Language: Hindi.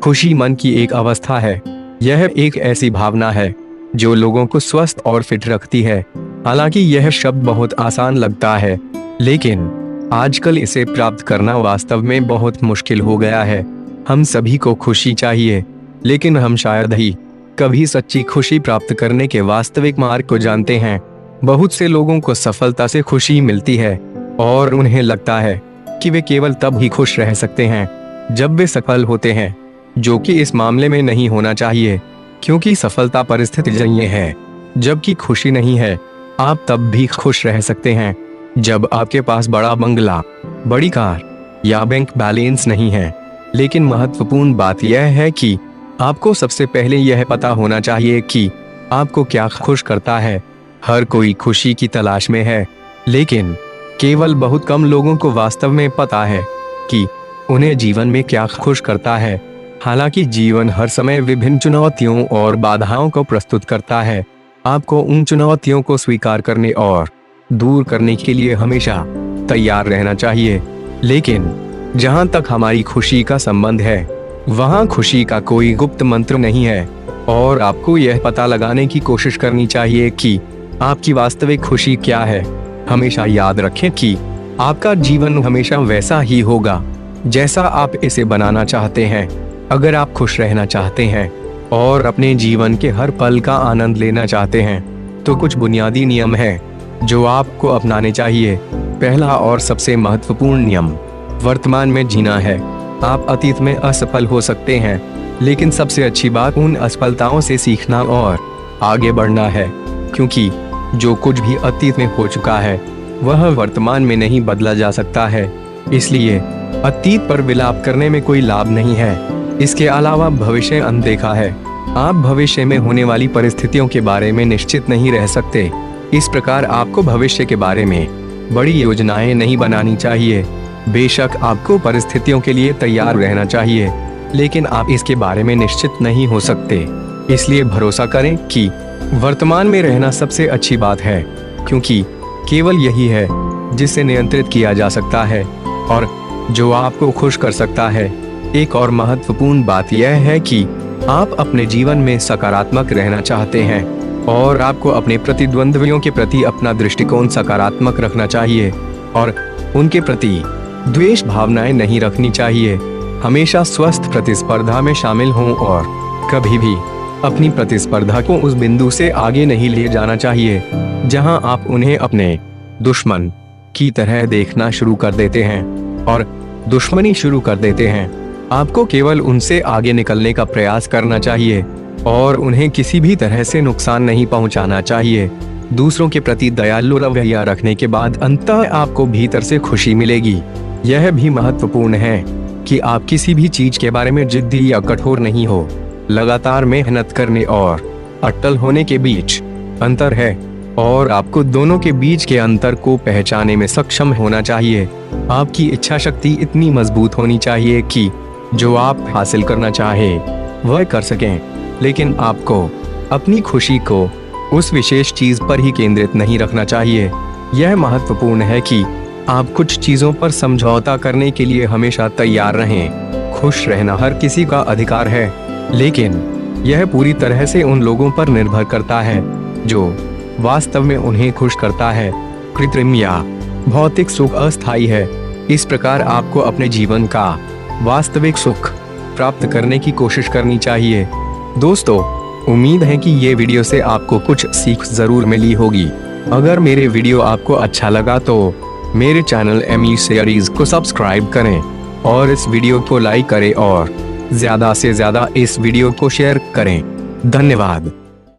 खुशी मन की एक अवस्था है। यह एक ऐसी भावना है जो लोगों को स्वस्थ और फिट रखती है। हालांकि यह शब्द बहुत आसान लगता है, लेकिन आजकल इसे प्राप्त करना वास्तव में बहुत मुश्किल हो गया है। हम सभी को खुशी चाहिए, लेकिन हम शायद ही कभी सच्ची खुशी प्राप्त करने के वास्तविक मार्ग को जानते हैं। बहुत से लोगों को सफलता से खुशी मिलती है और उन्हें लगता है कि वे केवल तब ही खुश रह सकते हैं जब वे सफल होते हैं, जो कि इस मामले में नहीं होना चाहिए, क्योंकि सफलता परिस्थितिजन्य है, जबकि खुशी नहीं है। आप तब भी खुश रह सकते हैं जब आपके पास बड़ा बंगला, बड़ी कार या बैंक बैलेंस नहीं है। लेकिन महत्वपूर्ण बात यह है कि आपको सबसे पहले यह पता होना चाहिए कि आपको क्या खुश करता है। हर कोई खुशी की तलाश में है, लेकिन केवल बहुत कम लोगों को वास्तव में पता है कि उन्हें जीवन में क्या खुश करता है। हालांकि जीवन हर समय विभिन्न चुनौतियों और बाधाओं को प्रस्तुत करता है। आपको उन चुनौतियों को स्वीकार करने और दूर करने के लिए हमेशा तैयार रहना चाहिए। लेकिन जहां तक हमारी खुशी का संबंध है, वहां खुशी का कोई गुप्त मंत्र नहीं है और आपको यह पता लगाने की कोशिश करनी चाहिए कि आपकी वास्तविक खुशी क्या है। हमेशा याद रखें कि आपका जीवन हमेशा वैसा ही होगा जैसा आप इसे बनाना चाहते हैं। अगर आप खुश रहना चाहते हैं और अपने जीवन के हर पल का आनंद लेना चाहते हैं, तो कुछ बुनियादी नियम हैं जो आपको अपनाने चाहिए। पहला और सबसे महत्वपूर्ण नियम वर्तमान में जीना है। आप अतीत में असफल हो सकते हैं, लेकिन सबसे अच्छी बात उन असफलताओं से सीखना और आगे बढ़ना है, क्योंकि जो कुछ भी अतीत में हो चुका है वह वर्तमान में नहीं बदला जा सकता है। इसलिए अतीत पर विलाप करने में कोई लाभ नहीं है। इसके अलावा भविष्य अनदेखा है। आप भविष्य में होने वाली परिस्थितियों के बारे में निश्चित नहीं रह सकते। इस प्रकार आपको भविष्य के बारे में बड़ी योजनाएं नहीं बनानी चाहिए। बेशक आपको परिस्थितियों के लिए तैयार रहना चाहिए, लेकिन आप इसके बारे में निश्चित नहीं हो सकते। इसलिए भरोसा करें कि वर्तमान में रहना सबसे अच्छी बात है, क्योंकि केवल यही है जिसे नियंत्रित किया जा सकता है और जो आपको खुश कर सकता है। एक और महत्वपूर्ण बात यह है कि आप अपने जीवन में सकारात्मक रहना चाहते हैं और आपको अपने प्रतिद्वंद्वियों के प्रति अपना दृष्टिकोण सकारात्मक रखना चाहिए और उनके प्रति द्वेष भावनाएं नहीं रखनी चाहिए। हमेशा स्वस्थ प्रतिस्पर्धा में शामिल हों और कभी भी अपनी प्रतिस्पर्धा को उस बिंदु से आगे नहीं ले जाना चाहिए जहां आप उन्हें अपने दुश्मन की तरह देखना शुरू कर देते हैं और दुश्मनी शुरू कर देते हैं। आपको केवल उनसे आगे निकलने का प्रयास करना चाहिए और उन्हें किसी भी तरह से नुकसान नहीं पहुंचाना चाहिए। दूसरों के प्रति दयालु रवैया रखने के बाद अंततः आपको भीतर से खुशी मिलेगी। यह भी महत्वपूर्ण है कि आप किसी भी चीज के बारे में जिद्दी या कठोर नहीं हो। लगातार मेहनत करने और अटल होने के बीच अंतर है और आपको दोनों के बीच के अंतर को पहचानने में सक्षम होना चाहिए। आपकी इच्छा शक्ति इतनी मजबूत होनी चाहिए कि जो आप हासिल करना चाहें वह कर सकें, लेकिन आपको अपनी खुशी को उस विशेष चीज पर ही केंद्रित नहीं रखना चाहिए। यह महत्वपूर्ण है कि आप कुछ चीजों पर समझौता करने के लिए हमेशा तैयार रहें। खुश रहना हर किसी का अधिकार है, लेकिन यह पूरी तरह से उन लोगों पर निर्भर करता है जो वास्तव में उन्हें खुश करता है। कृत्रिम या भौतिक सुख अस्थायी है। इस प्रकार आपको अपने जीवन का वास्तविक सुख प्राप्त करने की कोशिश करनी चाहिए। दोस्तों, उम्मीद है कि ये वीडियो से आपको कुछ सीख जरूर मिली होगी। अगर मेरे वीडियो आपको अच्छा लगा तो मेरे चैनल एमी सीरीज को सब्सक्राइब करें और इस वीडियो को लाइक करें और ज्यादा से ज्यादा इस वीडियो को शेयर करें। धन्यवाद।